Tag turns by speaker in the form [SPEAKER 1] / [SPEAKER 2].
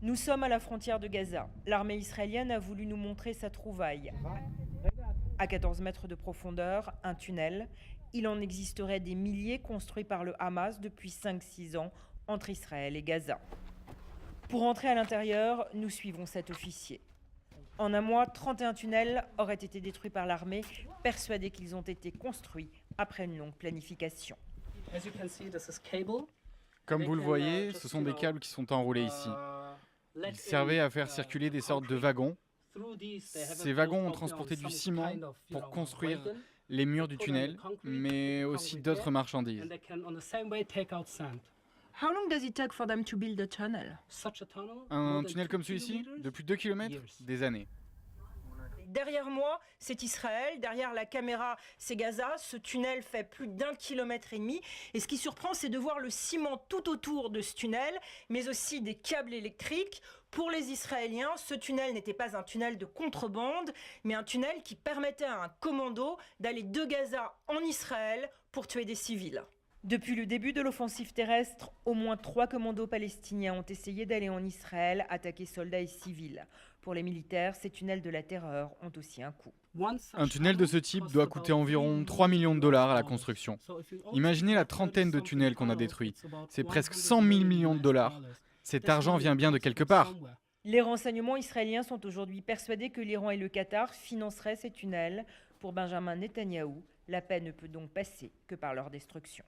[SPEAKER 1] Nous sommes à la frontière de Gaza. L'armée israélienne a voulu nous montrer sa trouvaille. À 14 mètres de profondeur, un tunnel. Il en existerait des milliers construits par le Hamas depuis 5-6 ans entre Israël et Gaza. Pour entrer à l'intérieur, nous suivons cet officier. En un mois, 31 tunnels auraient été détruits par l'armée, persuadés qu'ils ont été construits après une longue planification.
[SPEAKER 2] Comme vous le voyez, ce sont des câbles qui sont enroulés ici. Ils servaient à faire circuler des sortes de wagons. Ces wagons ont transporté du ciment pour construire les murs du tunnel, mais aussi d'autres marchandises.
[SPEAKER 1] How long does it take for them to build a tunnel?
[SPEAKER 2] Un tunnel comme celui-ci, de plus de 2 km, des années.
[SPEAKER 1] Derrière moi, c'est Israël. Derrière la caméra, c'est Gaza. Ce tunnel fait plus d'1,5 km. Et ce qui surprend, c'est de voir le ciment tout autour de ce tunnel, mais aussi des câbles électriques. Pour les Israéliens, ce tunnel n'était pas un tunnel de contrebande, mais un tunnel qui permettait à un commando d'aller de Gaza en Israël pour tuer des civils. Depuis le début de l'offensive terrestre, au moins 3 commandos palestiniens ont essayé d'aller en Israël attaquer soldats et civils. Pour les militaires, ces tunnels de la terreur ont aussi un coût.
[SPEAKER 2] Un tunnel de ce type doit coûter environ 3 millions de dollars à la construction. Imaginez la trentaine de tunnels qu'on a détruits. C'est presque 100 000 millions de dollars. Cet argent vient bien de quelque part.
[SPEAKER 1] Les renseignements israéliens sont aujourd'hui persuadés que l'Iran et le Qatar financeraient ces tunnels. Pour Benjamin Netanyahou, la paix ne peut donc passer que par leur destruction.